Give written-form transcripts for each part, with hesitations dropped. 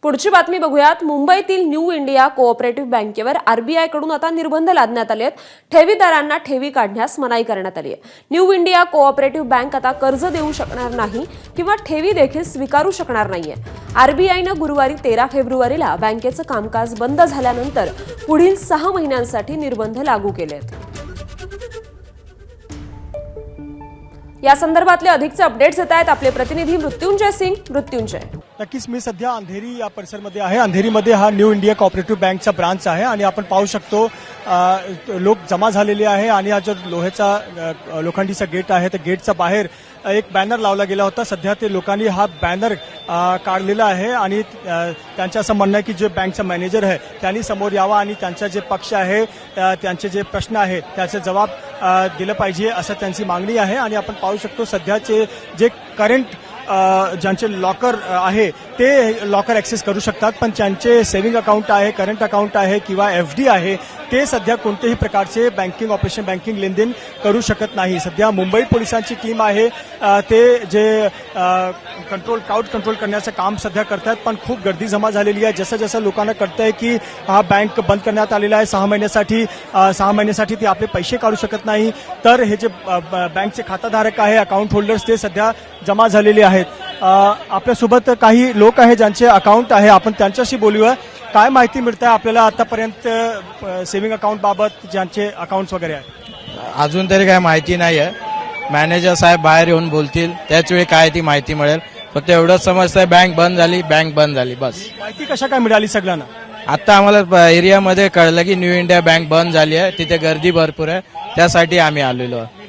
पुढची बातमी बघूयात। मुंबईतील न्यू इंडिया कोऑपरेटिव्ह बँकेवर आरबीआय कडून आता निर्बंध लादण्यात आले आहेत। ठेवीदारांना ठेवी काढण्यास मनाई करण्यात आली आहे। न्यू इंडिया कोऑपरेटिव्ह बँक आता कर्ज देऊ शकणार नाही किंवा ठेवी देखील स्वीकारू शकणार नाहीये। आरबीआयने गुरुवारी 13 फेब्रुवारीला बँकेचं कामकाज बंद झाल्यानंतर पुढील 6 महिन्यांसाठी निर्बंध लागू केले आहेत। या संदर्भातले अधिकचे अपडेट्स येत आहेत आपले प्रतिनिधी मृत्युंजय सिंग। मृत्युंजय, नक्कीच मी सध्या अंधेरी या परिसरमध्ये आहे। अंधेरीमध्ये हा न्यू इंडिया कोऑपरेटिव्ह बँकचा ब्रांच आहे आणि आपण पाहू शकतो लोक जमा झालेले आहे आणि हा जो लोहेचा लोखंडीचा गेट आहे त्या गेटच्या बाहेर एक बॅनर लावला गेला होता। सध्या ते लोकांनी हा बॅनर काढलेला आहे आणि त्यांचं असं म्हणणं आहे की जे बँकचा मॅनेजर आहे त्यांनी समोर यावा आणि त्यांचा जे पक्ष आहे त्यांचे जे प्रश्न आहे त्याचे जबाब दिलं पाहिजे असं त्यांची मागणी आहे। आणि आपण पाहू शकतो सध्याचे जे करंट ज्यांचे लॉकर आहे ते लॉकर ॲक्सेस करू शकतात, पण ज्यांचे सेव्हिंग अकाउंट आहे, करंट अकाउंट आहे किंवा FD आहे ते सध्या कोणत्याही प्रकारचे बँकिंग ऑपरेशन बँकिंग लेनदेन करू शकत नाही। सध्या मुंबई पोलिसांची टीम आहे ते जे क्राऊड कंट्रोल करण्याचं काम सध्या करतात, पण खूप गर्दी जमा झालेली आहे। जसं जसं लोकांना कळतंय की हा बँक बंद करण्यात आलेला आहे 6 महिन्यासाठी ते आपले पैसे काढू शकत नाही, तर हे जे बँकचे खाताधारक आहे अकाउंट होल्डर्स ते सध्या जमा झालेले आहेत। आपल्यासोबत काही लोक आहे ज्यांचे अकाउंट आहे, आपण त्यांच्याशी बोलूया। काय माहिती मिळते आपल्याला आतापर्यंत सेव्हिंग अकाउंट बाबत ज्यांचे अकाउंट्स वगैरे आहेत? अजून तरी काय माहिती नाही आहे। मॅनेजर साहेब बाहेर येऊन बोलतील त्याच वेळी काय ती माहिती मिळेल। फक्त एवढंच समजतंय बँक बंद झाली बस। माहिती कशा काय मिळाली सगळ्यांना? आता आम्हाला एरियामध्ये कळलं की न्यू इंडिया बँक बंद झाली आहे, तिथे गर्दी भरपूर आहे, त्यासाठी आम्ही आलेलो आहे।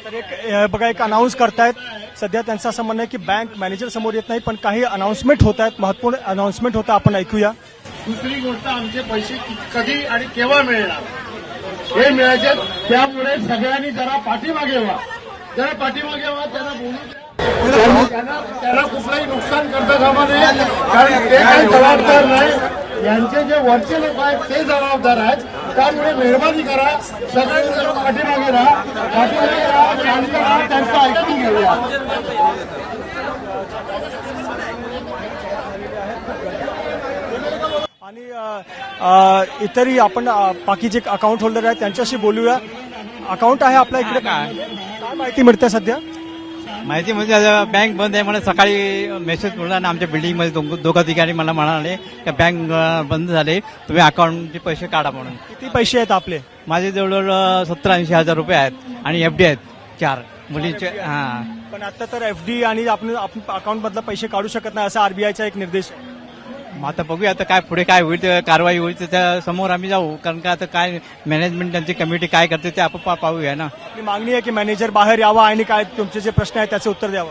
तर एक बघा एक अनाऊन्स करतायत सध्या त्यांचं असं म्हणणं आहे की बँक मॅनेजर समोर येत नाही पण काही अनाउन्समेंट होत आहेत, महत्वपूर्ण अनाउन्समेंट होतं, आपण ऐकूया। दुसरी गोष्ट आमचे पैसे कधी आणि केव्हा मिळणार हे मिळायचे, त्यामुळे सगळ्यांनी जरा पाठीमागे व्हा, त्यांना बोलू द्या, त्यांना कुठलंही नुकसान करता कामा नये, कारण ते काही जबाबदार नाही। यांचे जे वरचे लोक आहेत ते जबाबदार आहेत, त्यामुळे मेहरबानी करा सगळ्यांनी जरा पाठीमागे राहा, शांत राहा, त्यांचं ऐकून घेऊया। आणि इतरही आपण बाकी जे अकाउंट होल्डर आहेत त्यांच्याशी बोलूया। अकाउंट आहे आपल्या इकडे, काय माहिती मिळते सध्या? माहिती म्हणजे बँक बंद आहे म्हणून सकाळी मेसेज मिळाला आणि आमच्या बिल्डिंगमध्ये दोघं ठिकाणी मला म्हणाले की बँक बंद झाले, तुम्ही अकाउंटचे पैसे काढा म्हणून। किती पैसे आहेत आपले? माझे जवळजवळ 70-80 हजार रुपये आहेत आणि FD आहेत 4 मुलींचे। हां, पण आता तर FD आणि आपण अकाउंट मधलं पैसे काढू शकत नाही असा RBIचा एक निर्देश आहे। मग आता बघूया आता काय पुढे काय होईल, कारवाई होईल त्या समोर आम्ही जाऊ, कारण का आता काय मॅनेजमेंट त्यांची कमिटी काय करते ते आपण पाहूया ना। आपली मागणी आहे की मॅनेजर बाहेर यावा आणि काय तुमचे जे प्रश्न आहेत त्याचे उत्तर द्यावं।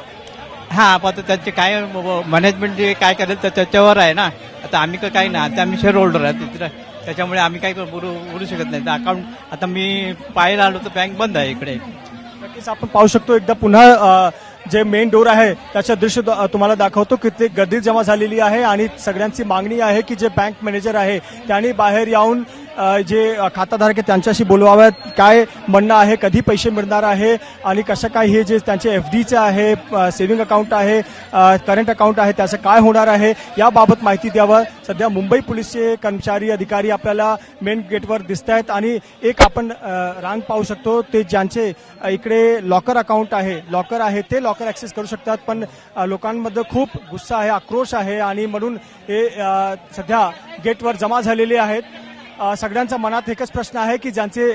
हां, आता त्यांचे काय मॅनेजमेंट जे काय करेल तर त्याच्यावर आहे ना। आता आम्ही काही ना, आता आम्ही शेअर होल्डर आहे, त्याच्यामुळे आम्ही काही बोलू शकत नाही। तर अकाउंट आता मी पाहायला आलो तर बँक बंद आहे इकडे। नक्कीच आपण पाहू शकतो एकदा पुन्हा जे मेन डोर आहे त्याच्या दृश्य तुम्हाला दाखवतो की ते गर्दी जमा झालेली आहे आणि सगळ्यांची मागणी आहे की जे बँक मॅनेजर आहे त्यांनी बाहेर येऊन जे खाताधारक आहे त्यांच्याशी बोलवाव्यात, काय म्हणणं आहे, कधी पैसे मिळणार आहे आणि कसं काय हे जे त्यांचे FDचं आहे, सेव्हिंग अकाउंट आहे, करंट अकाउंट आहे त्याचं काय होणार आहे याबाबत माहिती द्यावं। सध्या मुंबई पोलीसचे कर्मचारी अधिकारी आपल्याला मेन गेटवर दिसत आहेत आणि एक आपण रांग पाहू शकतो, ते ज्यांचे इकडे लॉकर अकाउंट आहे ते लॉकर ॲक्सेस करू शकतात, पण लोकांमध्ये खूप गुस्सा आहे, आक्रोश आहे आणि म्हणून हे सध्या गेटवर जमा झालेले आहेत। सगळ्यांच्या मनात एकच प्रश्न आहे की ज्यांचे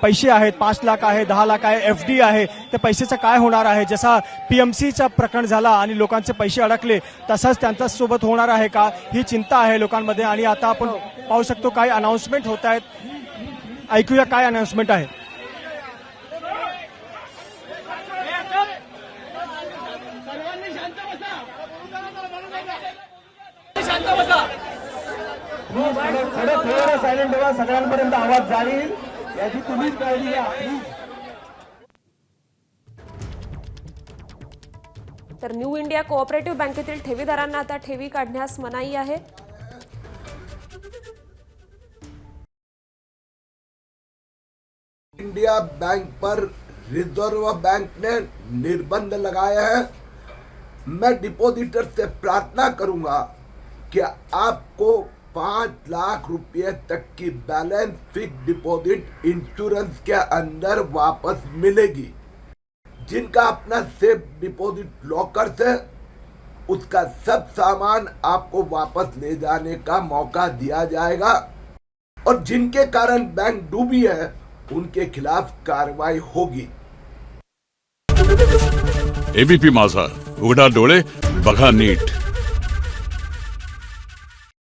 पैसे आहेत 5 लाख आहे, 10 लाख आहे, FD आहे, त्या पैशाचं काय होणार आहे? जसा PMCचा प्रकरण झाला आणि लोकांचे पैसे अडकले तसाच त्यांच्या सोबत होणार आहे का, ही चिंता आहे लोकांमध्ये। आणि आता आपण पाहू शकतो काही अनाउन्समेंट होत आहेत, ऐकूया काय अनाउन्समेंट आहे। थोडं सायलेंट व्हा, सगळ्यांपर्यंत आवाज जाईल याची तुम्हीच काळजी घ्या। तर न्यू इंडिया कोऑपरेटिव्ह बँकेतील ठेवीदारांना आता ठेवी काढण्यास मनाई आहे। इंडिया बैंक पर रिजर्व बैंक ने निर्बंध लगाया है। मैं डिपॉजिटर से प्रार्थना करूंगा कि आपको 5 लाख रुपए तक की बैलेंस फिक्स डिपॉजिट इंश्योरेंस के अंदर वापस मिलेगी। जिनका अपना सेफ डिपॉजिट लॉकर है उसका सब सामान आपको वापस ले जाने का मौका दिया जाएगा और जिनके कारण बैंक डूबी है उनके खिलाफ कार्रवाई होगी। एबीपी माझा, उघडा डोळे बघा नीट।